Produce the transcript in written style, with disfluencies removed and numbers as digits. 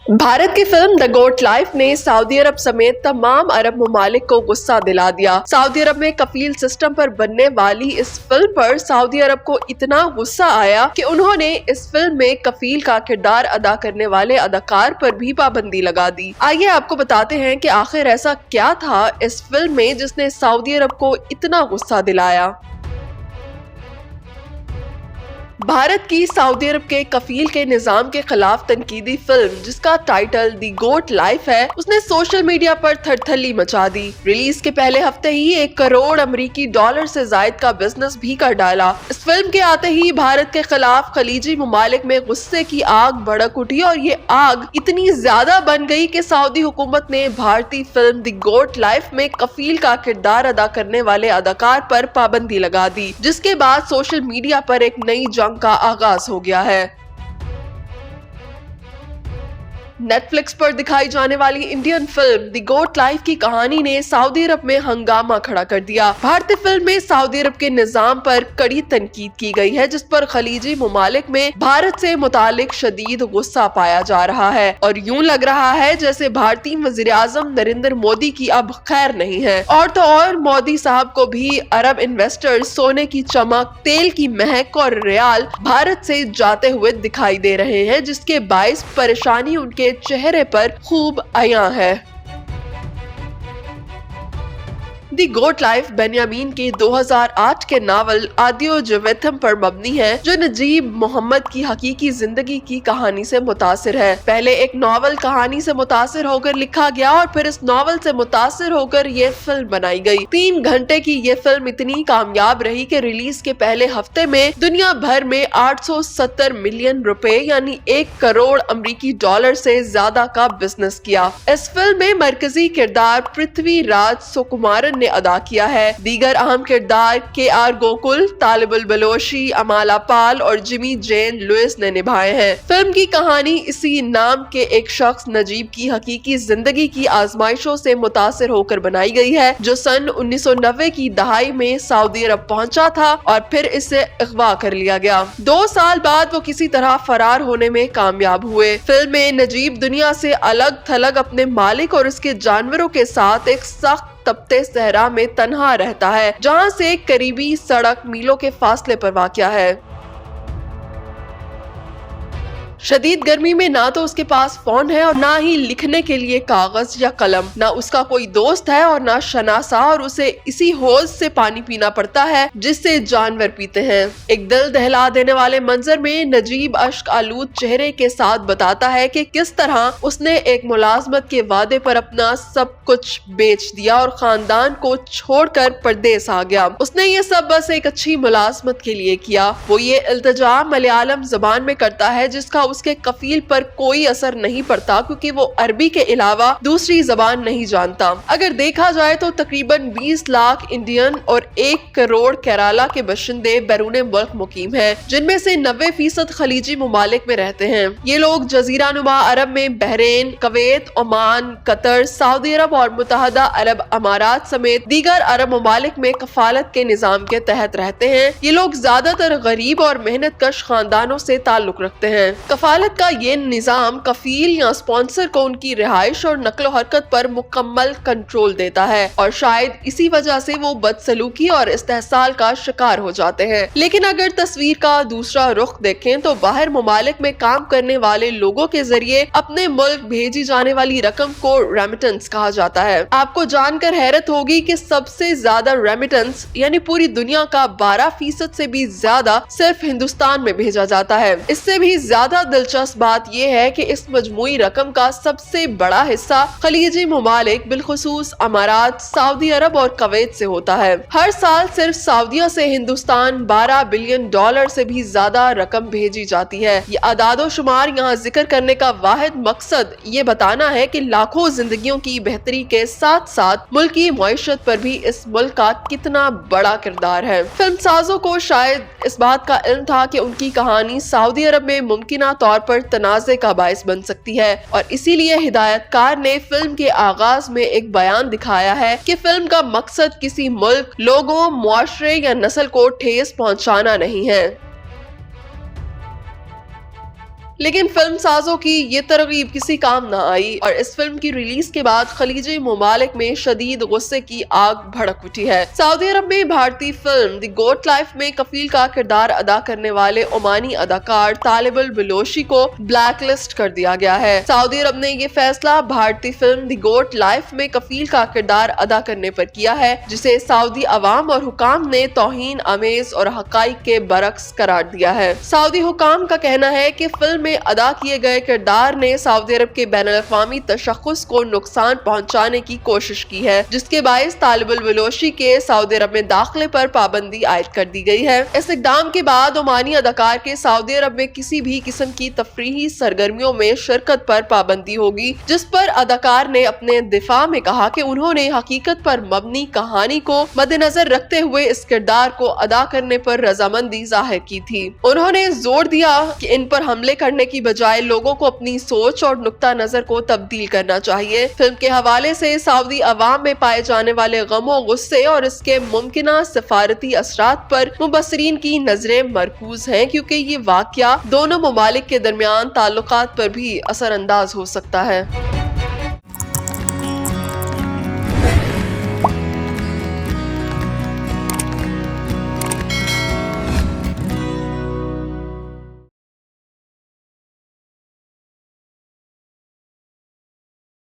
भारत की film the goat life ने Saudi अरब समेत तमाम अरब ममालिक को गुस्सा दिला दिया। सऊदी अरब में कफील सिस्टम पर बनने वाली इस फिल्म पर सऊदी अरब को इतना गुस्सा आया कि उन्होंने इस फिल्म में कफील का किरदार अदा करने वाले अदाकार पर भी पाबंदी लगा दी। आइए आपको बताते हैं कि आखिर ऐसा क्या था इस फिल्म में जिसने सऊदी अरब को इतना गुस्सा दिलाया। भारत की सऊदी अरब के कफील के निजाम के खिलाफ तनकीदी फिल्म जिसका टाइटल दी गोट लाइफ है, उसने सोशल मीडिया पर थरथल्ली मचा दी। रिलीज के पहले हफ्ते ही 1 करोड़ अमेरिकी डॉलर से जायद का बिजनेस भी कर डाला। इस फिल्म के आते ही भारत के खिलाफ खलीजी ममालिक में गुस्से की आग भड़क उठी और ये आग इतनी ज्यादा बन गई कि सऊदी हुकूमत ने भारतीय फिल्म दी गोट लाइफ में कफील का किरदार अदा करने वाले अदाकार पर पाबंदी लगा दी, जिसके बाद सोशल मीडिया पर एक नई जंग का आगाज हो गया है। नेटफ्लिक्स पर दिखाई जाने वाली इंडियन फिल्म दी गोट लाइफ की कहानी ने सऊदी अरब में हंगामा खड़ा कर दिया। भारतीय फिल्म में सऊदी अरब के निजाम पर कड़ी तनकीद की गई है, जिस पर खलीजी ममालिक में भारत से मुतालिक शदीद गुस्सा पाया जा रहा है और यूं लग रहा है जैसे भारतीय वजीर आजम नरेंद्र मोदी की अब खैर नहीं है। और तो और मोदी साहब को भी अरब इन्वेस्टर्स सोने की चमक, तेल की महक और रियाल भारत से जाते हुए दिखाई दे रहे हैं, जिसके बाइस परेशानी उनके चेहरे पर खूब आया है। दी गोट लाइफ बेन्यामीन के 2008 के नावल आदियो जवेथम पर मबनी है, जो नजीब मोहम्मद की हकीकी जिंदगी की कहानी से मुतासिर है। पहले एक नावल कहानी से मुतासिर होकर लिखा गया और फिर इस नावल से मुतासिर होकर ये फिल्म बनाई गई। 3 घंटे की ये फिल्म इतनी कामयाब रही कि रिलीज के पहले हफ्ते में दुनिया भर में 870 मिलियन रुपए यानी 1 करोड़ अमेरिकी डॉलर से ज्यादा का बिजनेस किया। इस फिल्म में मरकजी किरदार पृथ्वीराज सुकुमारन अदा किया है। दीगर अहम किरदार KR गोकुल, तालिबुल बलोशी, अमाला पाल और जिमी जेन लुइस ने निभाए हैं। फिल्म की कहानी इसी नाम के एक शख्स नजीब की हकीकी जिंदगी की आजमाइशों से मुतासिर होकर बनाई गई है, जो सन 1990 की दहाई में सऊदी अरब पहुंचा था और फिर इसे अगवा कर लिया गया। 2 साल बाद वो किसी तरह फरार होने में कामयाब हुए। फिल्म में नजीब दुनिया से अलग थलग अपने मालिक और उसके जानवरों के साथ एक सख्त तपते सहरा में तन्हा रहता है, जहां से करीबी सड़क मीलों के फासले पर वाक़या है। शदीद गर्मी में ना तो उसके पास फोन है और ना ही लिखने के लिए कागज या कलम, ना उसका कोई दोस्त है और ना शनासा, और उसे इसी हौज से पानी पीना पड़ता है जिससे जानवर पीते हैं। एक दिल दहला देने वाले मंजर में नजीब अश्क आलूद चेहरे के साथ बताता है कि किस तरह उसने एक मुलाजमत के वादे पर अपना सब कुछ बेच दिया और खानदान को छोड़कर परदेस आ गया। उसने ये सब बस एक अच्छी मुलाजमत के लिए किया। वो ये इल्तिजा मलयालम जबान में करता है जिसका उसके कफील पर कोई असर नहीं पड़ता, क्योंकि वो अरबी के अलावा दूसरी जबान नहीं जानता। अगर देखा जाए तो तकरीबन 20 लाख इंडियन और 1 करोड़ केरला के बशिंदे बैरून मुल्क मुकीम हैं, जिनमें से 90% खलीजी ममालिक में रहते हैं। ये लोग जजीरा नुमा अरब में Bahrain, Kuwait, Oman, Qatar, Saudi Arab और मुत्तहदा अरब अमारात समेत दीगर अरब ममालिक में कफालत के निजाम के तहत रहते हैं। ये लोग ज्यादातर गरीब और मेहनत कश खानदानों से ताल्लुक रखते हैं। कफालत का ये निजाम कफील या स्पॉन्सर को उनकी रिहाइश और नकलो हरकत पर मुकम्मल कंट्रोल देता है और शायद इसी वजह से वो बदसलूकी और इस्तेहसाल का शिकार हो जाते हैं। लेकिन अगर तस्वीर का दूसरा रुख देखें तो बाहर ममालिक में काम करने वाले लोगों के जरिए अपने मुल्क भेजी जाने वाली रकम को रेमिटेंस कहा जाता है। आपको जानकर हैरत होगी कि सबसे ज्यादा रेमिटेंस यानी पूरी दुनिया का 12% से भी ज्यादा सिर्फ हिंदुस्तान में भेजा जाता है। इससे भी ज्यादा दिलचस्प बात यह है कि इस मजमूई रकम का सबसे बड़ा हिस्सा खलीजी ममालिक बिलखुसूस अमारात, सऊदी अरब और कुवैत से होता है। हर साल सिर्फ सऊदीया से हिंदुस्तान 12 बिलियन डॉलर से भी ज्यादा रकम भेजी जाती है। ये आदादो शुमार यहाँ जिक्र करने का वाहिद मकसद ये बताना है कि लाखों जिंदगियों की बेहतरी के साथ साथ मुल्क की मईशत पर भी इस मुल्क का कितना बड़ा किरदार है। फिल्म साजों को शायद इस बात का इल्म था कि उनकी कहानी सऊदी अरब में मुमकिना तौर पर तनाज़े का बायस बन सकती है और इसीलिए हिदायतकार ने फिल्म के आगाज में एक बयान दिखाया है कि फिल्म का मकसद किसी मुल्क, लोगों, मुआशरे या नस्ल को ठेस पहुंचाना नहीं है। लेकिन फिल्म साजों की ये तरगीब किसी काम न आई और इस फिल्म की रिलीज के बाद खलीजी ममालिक में शदीद गुस्से की आग भड़क उठी है। सऊदी अरब में भारतीय फिल्म द गोट लाइफ में कफील का किरदार अदा करने वाले ओमानी अदाकार तालिब अल बलोशी को ब्लैक लिस्ट कर दिया गया है। सऊदी अरब ने ये फैसला भारतीय फिल्म द गोट लाइफ में कफील का किरदार अदा करने पर किया है, जिसे सऊदी अवाम और हुकाम ने तौहीन आमेज और हकाइक के बरक्स करार दिया है। सऊदी हुकाम का कहना है कि फिल्म में अदा किए गए किरदार ने सऊदी अरब के बैनुल अक़वामी तशख़्ख़ुस को नुकसान पहुंचाने की कोशिश की है, जिसके बायस तालिब अल बलोशी के सऊदी अरब में दाखिले पर पाबंदी आयद कर दी गई है। इस इक़दाम के बाद ओमानी अदाकार के सऊदी अरब में किसी भी किस्म की तफरीही सरगर्मियों में शिरकत पर पाबंदी होगी, जिस पर अदाकार ने अपने दिफा में कहा कि उन्होंने हकीकत पर मबनी कहानी को मद्देनजर रखते हुए इस किरदार को अदा करने पर रजामंदी जाहिर की थी। उन्होंने जोर दिया कि इन पर हमले करने की बजाय लोगों को अपनी सोच और नुक्ता नजर को तब्दील करना चाहिए। फिल्म के हवाले से सऊदी अवाम में पाए जाने वाले गमो गुस्से और इसके मुमकिना सफारती असरात पर मुबसरीन की नजरें मरकूज हैं, क्योंकि ये वाकया दोनों ममालिक के दरमियान ताल्लुकात पर भी असरअंदाज हो सकता है।